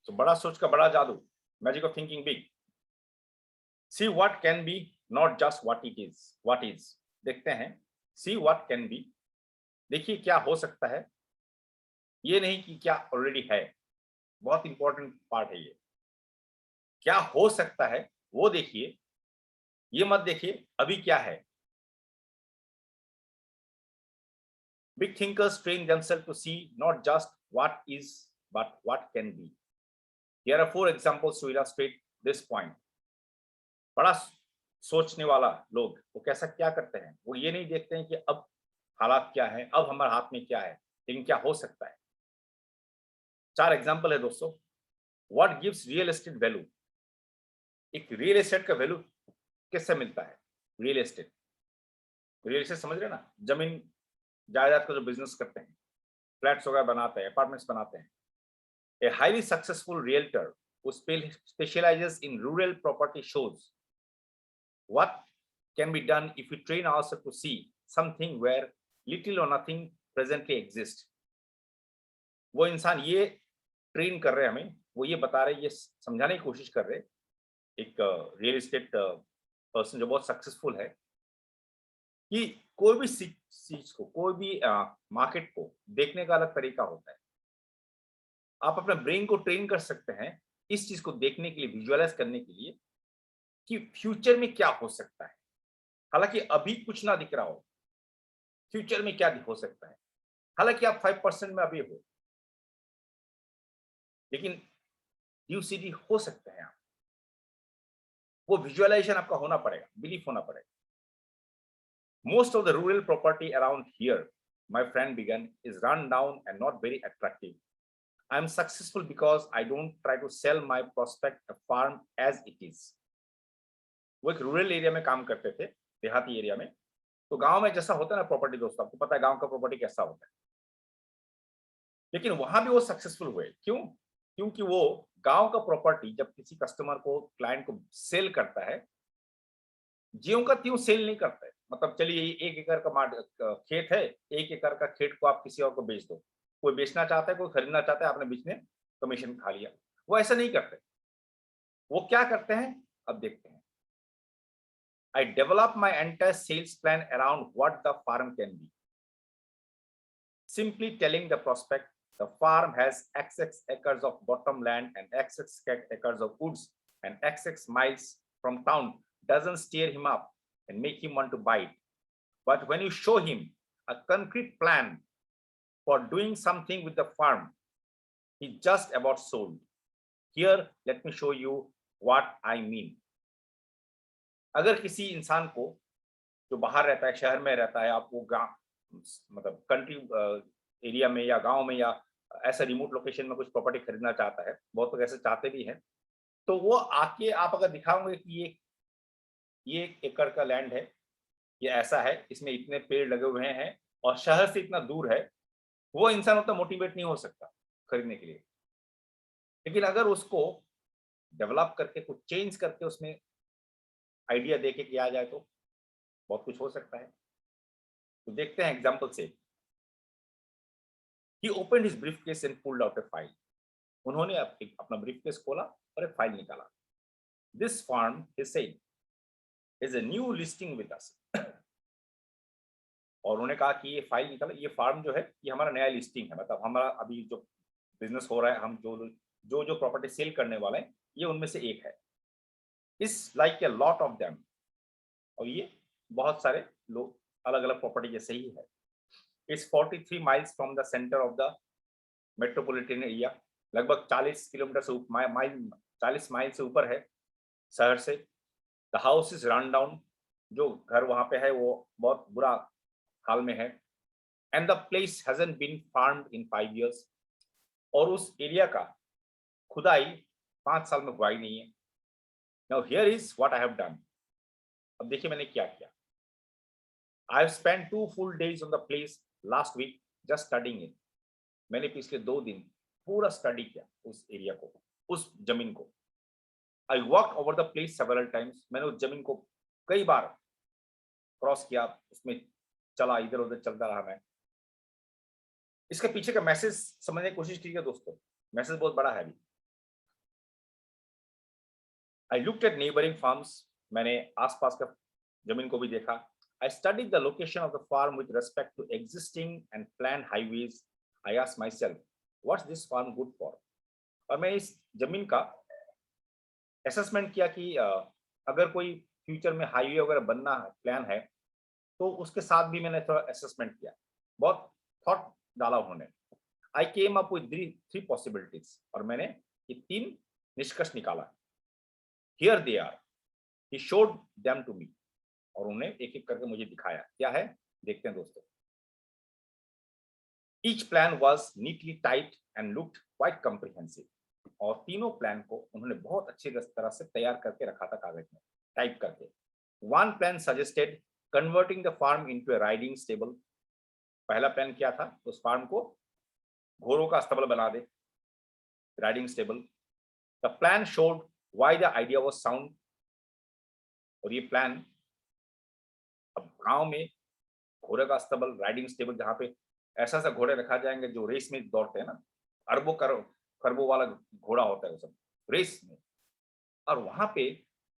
तो बड़ा सोच का बड़ा जादू, magic of thinking big. See what can be, not just what it is, what is. देखते हैं, सी व्हाट कैन बी, देखिए क्या हो सकता है, ये नहीं कि क्या ऑलरेडी है। बहुत इंपॉर्टेंट पार्ट है ये। क्या हो सकता है वो देखिए, ये मत देखिए अभी क्या है। Big thinkers train themselves to see not just what is, but what can be. Here are four examples to illustrate this point. बड़ा सोचने वाला लोग वो कैसा क्या करते हैं, वो ये नहीं देखते हैं कि अब हालात क्या है, अब हमारे हाथ में क्या है, लेकिन क्या हो सकता है। चार एग्जाम्पल है दोस्तों। What gives real estate value. एक रियल एस्टेट का वैल्यू किससे मिलता है? रियल एस्टेट, रियल एस्टेट समझ रहे हैं ना, जमीन जायदाद का जो बिजनेस करते हैं, फ्लैट्स वगैरह बनाते हैं, अपार्टमेंट्स बनाते हैं। A highly successful realtor who specializes in rural property shows what can be done if we train ourselves to see something where little or nothing presently exists. वो इंसान ये ट्रेन कर रहे हैं हमें, वो ये बता रहे, ये समझाने की कोशिश कर रहे, एक रियल एस्टेट पर्सन जो बहुत सक्सेसफुल है, कि कोई भी चीज को, कोई भी मार्केट को देखने का अलग तरीका होता है। आप अपने ब्रेन को ट्रेन कर सकते हैं इस चीज को देखने के लिए, विजुअलाइज करने के लिए कि फ्यूचर में क्या हो सकता है। हालांकि अभी कुछ ना दिख रहा हो, फ्यूचर में क्या हो सकता है। हालांकि आप 5% में अभी हो, लेकिन यूसीडी हो सकते हैं आप। वो विजुअलाइजेशन आपका होना पड़ेगा, बिलीफ होना पड़ेगा। Most of the rural property around here, my friend began, is run down and not very attractive. I am successful because I don't try to sell my prospect a farm as it is. वो एक rural area में काम करते थे, देहाती area में। तो गांव में जैसा होता है ना प्रॉपर्टी, दोस्तों आपको पता है गांव का प्रॉपर्टी कैसा होता है। लेकिन वहां भी वो सक्सेसफुल हुए, क्यों? क्योंकि वो गांव का प्रॉपर्टी जब किसी कस्टमर को, क्लाइंट को सेल करता है, ज्यों का त्यों सेल नहीं करता है। मतलब चलिए 1 एकड़ का खेत है, 1 एकड़ का खेत को आप किसी और को बेच दो। कोई बेचना चाहता है, कोई खरीदना चाहता है, आपने बीच में कमीशन खा लिया। वो ऐसा नहीं करते। वो क्या करते हैं, अब देखते हैं। I develop my entire sales plan around what the farm can be. Simply telling the prospect the farm has XX acres of bottom land and XX acres of woods and XX miles from town doesn't stir him up and make him want to buy it. But when you show him a concrete plan for doing something with the farm, he just about sold. Here, let me show you what I mean. अगर किसी इंसान को जो बाहर रहता है, शहर में रहता है, आप वो गांव, मतलब कंट्री एरिया में या गांव में या ऐसा रिमोट लोकेशन में कुछ प्रॉपर्टी खरीदना चाहता है, बहुत लोग ऐसे चाहते भी हैं। तो वो आके आप अगर दिखाओगे कि ये 1 एकड़ का लैंड है, ये ऐसा है, इसमें इतने पेड़ लगे हुए हैं और शहर से इतना दूर है, वो इंसान उतना मोटिवेट नहीं हो सकता खरीदने के लिए। लेकिन अगर उसको डेवलप करके कुछ चेंज करके उसमें आइडिया देके किया जाए तो बहुत कुछ हो सकता है। तो देखते हैं एग्जाम्पल से। He opened his briefcase and pulled out a file. उन्होंने अपना ब्रीफकेस खोला और एक फाइल निकाला। This farm, he said, is a new listing with us. और उन्होंने कहा कि ये फाइल निकाला, ये फार्म जो है ये हमारा नया लिस्टिंग है, मतलब हमारा अभी जो बिजनेस हो रहा है, हम जो प्रॉपर्टी सेल करने वाले हैं, ये उनमें से एक है। इस like a lot of them, और ये बहुत सारे लोग अलग अलग प्रॉपर्टी जैसे ही है। It's 43 miles from the centre of the metropolitan area, लगभग 40 किलोमीटर से माइल, 40 माइल से ऊपर है शहर से। The house is run down, जो घर वहां पे है वो बहुत बुरा हाल में है। And the place hasn't been farmed in 5 years, और उस एरिया का खुदाई 5 साल में हुआ ही नहीं है। Now here is what I have done. अब देखिए मैंने क्या किया। I have spent 2 full days on the place last week just studying it. मैंने पिछले 2 दिन पूरा स्टडी किया उस एरिया को, उस जमीन को। I walk over the place several times, मैंने उस जमीन को कई बार क्रॉस किया, उसमें चला, इधर उधर चलता रहा मैं। इसके पीछे का मैसेज समझने की कोशिश कीजिए दोस्तों, मैसेज बहुत बड़ा है अभी। I looked at neighboring farms. मैंने आसपास का जमीन को भी देखा. I studied the location of the farm with respect to existing and planned highways. I asked myself, what's this farm good for? और मैं इस जमीन का असेसमेंट किया कि अगर कोई फ्यूचर में हाईवे वगैरह बनना है, प्लान है, तो उसके साथ भी मैंने थोड़ा असेसमेंट किया. बहुत थॉट डाला उन्होंने. I came up with three possibilities और मैंने ये तीन निष्कर्ष निकाला. Here they are. He showed them to me. और उन्होंने एक एक करके मुझे दिखाया. क्या है देखते हैं दोस्तों. Each plan was neatly typed and looked quite comprehensive. और तीनों प्लान को उन्होंने बहुत अच्छी तरह से तैयार करके रखा था कागज में, टाइप करके. One plan suggested converting the farm into a riding stable. पहला प्लान क्या था, उस फार्म को घोड़ों का अस्तबल बना दे, riding stable. The plan showed why the idea was sound. और ये प्लान, अब गांव में घोड़े का अस्तबल, राइडिंग स्टेबल, जहां पे ऐसा सा घोड़े रखा जाएंगे जो रेस में दौड़ते हैं ना, अरबों खरबों वाला घोड़ा होता है वो सब रेस में. और वहां पे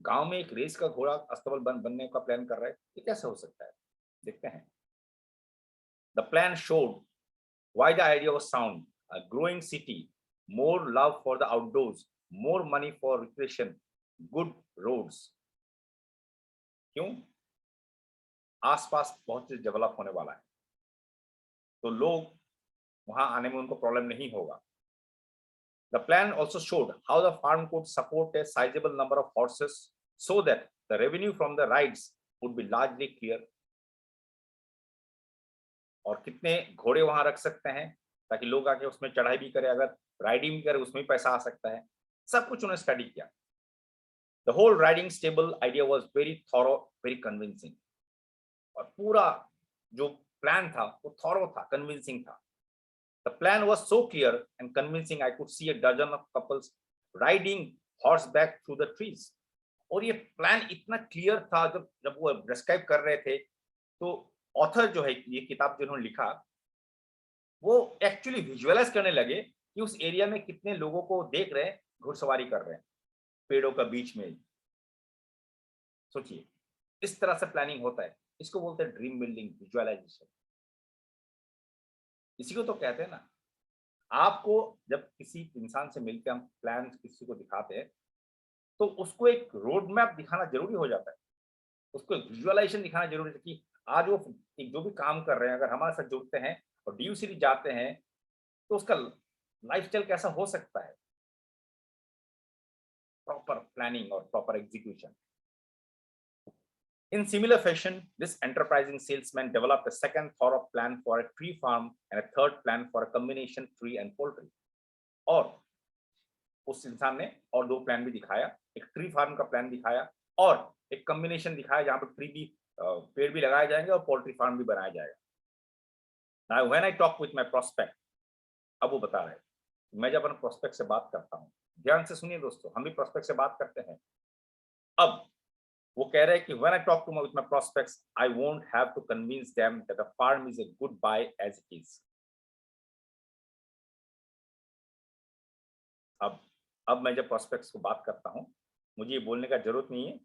गांव में एक रेस का घोड़ा अस्तबल बनने का प्लान कर रहा है. ये कैसे हो सकता है, देखते हैं. The plan showed why the idea was sound. A growing city, more love for the outdoors, more money for recreation, good roads. क्यों? आसपास बहुत चीज डेवलप होने वाला है, तो लोग वहां आने में उनको प्रॉब्लम नहीं होगा. The plan also showed how the farm could support a sizable number of horses so that the revenue from the rides would be largely clear. और कितने घोड़े वहां रख सकते हैं ताकि लोग आके उसमें चढ़ाई भी करें, अगर राइडिंग भी करे उसमें भी पैसा आ सकता है. सब कुछ उन्होंने स्टडी किया. The whole riding stable idea was very thorough, very convincing. और पूरा जो प्लान था वो थॉरो था, कन्विंसिंग था. The plan was so clear and convincing, I could see a dozen of couples riding horseback through the trees. और ये plan इतना क्लियर था, जब जब वो डिस्क्राइब कर रहे थे, तो ऑथर जो है, ये किताब जिन्होंने लिखा, वो एक्चुअली विजुअलाइज करने लगे कि उस एरिया में कितने लोगों को देख रहे हैं घुड़सवारी कर रहे हैं पेड़ों का बीच में. सोचिए, इस तरह से प्लानिंग होता है. इसको बोलते हैं ड्रीम बिल्डिंग, विजुअलाइजेशन. इसी को तो कहते हैं ना. आपको जब किसी इंसान से मिलकर हम प्लान किसी को दिखाते हैं, तो उसको एक रोड मैप दिखाना जरूरी हो जाता है. उसको विजुअलाइजेशन दिखाना जरूरी है कि आज वो एक जो भी काम कर रहे हैं, अगर हमारे साथ जुड़ते हैं और डी सिटी जाते हैं, तो उसका लाइफस्टाइल कैसा हो सकता है. प्रॉपर प्लानिंग और proper execution. In similar fashion, this enterprising salesman developed a second thorough plan for a tree farm and a third plan for a combination tree and poultry. और उस इंसान ने और दो प्लान भी दिखाया. एक ट्री फार्म का प्लान दिखाया और एक कॉम्बिनेशन दिखाया जहां पर ट्री भी, पेड़ भी लगाए जाएंगे और पोल्ट्री फार्म भी बनाया जाएगा. Now when I talk with my prospect, अब वो बता रहे हैं, मैं जब अपने प्रोस्पेक्ट से बात करता हूँ, ध्यान से सुनिए दोस्तों, हम भी प्रोस्पेक्ट से बात करते हैं. अब वो कह रहे हैं कि when I talk to with my prospects, I won't have to convince them that the farm is a good buy as it is. अब मैं जब प्रोस्पेक्ट्स को बात करता हूँ, मुझे ये बोलने का जरूरत नहीं है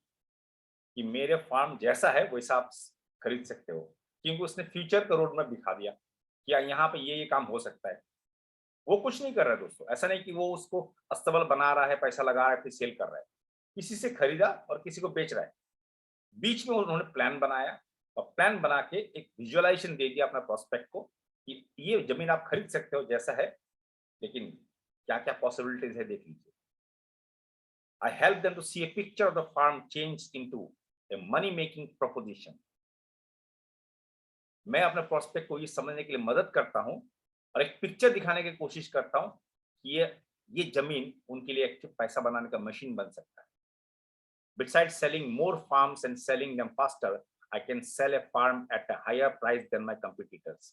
कि मेरे फार्म जैसा है वैसा आप खरीद सकते हो, क्योंकि उसने फ्यूचर का रोड मैप दिखा दिया कि यहाँ पे ये काम हो सकता है. वो कुछ नहीं कर रहा है दोस्तों. ऐसा नहीं कि वो उसको अस्तबल बना रहा है, पैसा लगा रहा है, फिर सेल कर रहा है. किसी से खरीदा और किसी को बेच रहा है. बीच में उन्होंने प्लान बनाया और प्लान बना के एक विजुअलाइजेशन दे दिया अपना प्रोस्पेक्ट को कि ये जमीन आप खरीद सकते हो जैसा है, लेकिन क्या क्या पॉसिबिलिटीज है देख लीजिए. I help them to see a picture of the farm changed into a money making proposition. मैं अपने प्रोस्पेक्ट को ये समझने के लिए मदद करता हूं और एक पिक्चर दिखाने की कोशिश करता हूं कि ये जमीन उनके लिए एक पैसा बनाने का मशीन बन सकता है. Besides selling more farms and selling them faster, I can sell a farm at a higher price than my competitors.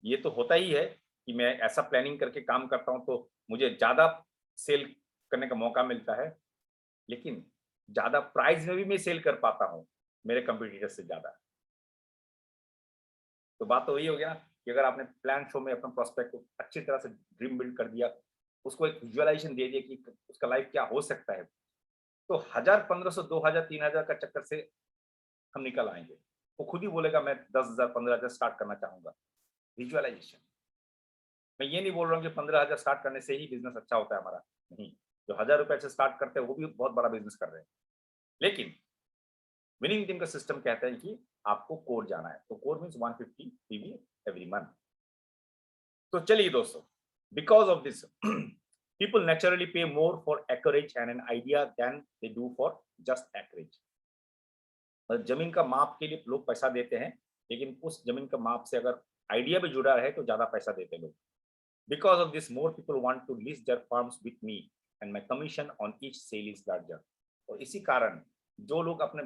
ये तो होता ही है कि मैं ऐसा प्लानिंग करके काम करता हूं तो मुझे ज्यादा सेल करने का मौका मिलता है, लेकिन ज्यादा प्राइस में भी मैं सेल कर पाता हूं मेरे कंपटीटर से ज्यादा. तो बात तो वही हो गया कि अगर आपने प्लान शो में अपना प्रोस्पेक्ट को अच्छी तरह से ड्रीम बिल्ड कर दिया, उसको एक विजुअलाइजेशन दे दिए कि उसका लाइफ क्या हो सकता है, तो 1000, 1500, 2000, 3000 का चक्कर से हम निकल आएंगे। वो खुद ही बोलेगा मैं 10,000, 15,000 स्टार्ट करना चाहूंगा। विजुअलाइजेशन। मैं ये नहीं बोल रहा हूँ कि 15,000 स्टार्ट करने से ही बिजनेस अच्छा होता है हमारा, नहीं। जो 1000 रुपए से स्टार्ट करते हैं वो भी बहुत बड़ा बिजनेस कर रहे हैं। लेकिन विनिंग टीम का सिस्टम कहता है कि आपको कोर जाना है, तो core means 150 PV every month. तो चलिए दोस्तों, because of this people naturally pay more for acreage and an idea than they do for just acreage। मतलब जमीन का माप के लिए लोग पैसा देते हैं, लेकिन उस जमीन का माप से अगर आइडिया भी जुड़ा रहे तो ज्यादा पैसा देते हैं लोग। Because of this more people want to lease their farms with me and my commission on each sale is larger. और इसी कारण जो लोग अपने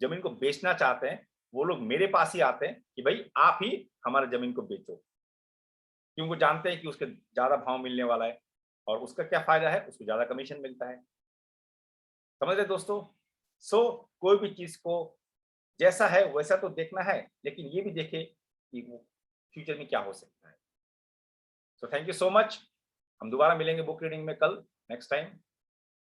जमीन को बेचना चाहते हैं वो लोग मेरे पास ही आते हैं कि भाई आप ही हमारे जमीन को बेचो, क्योंकि वो जानते हैं कि उसके ज्यादा भाव मिलने वाला है और उसका क्या फायदा है, उसको ज्यादा कमीशन मिलता है। समझ रहे दोस्तों? सो कोई भी चीज को जैसा है वैसा तो देखना है, लेकिन ये भी देखे कि वो फ्यूचर में क्या हो सकता है। So thank you so much. हम दोबारा मिलेंगे बुक रीडिंग में कल, नेक्स्ट टाइम।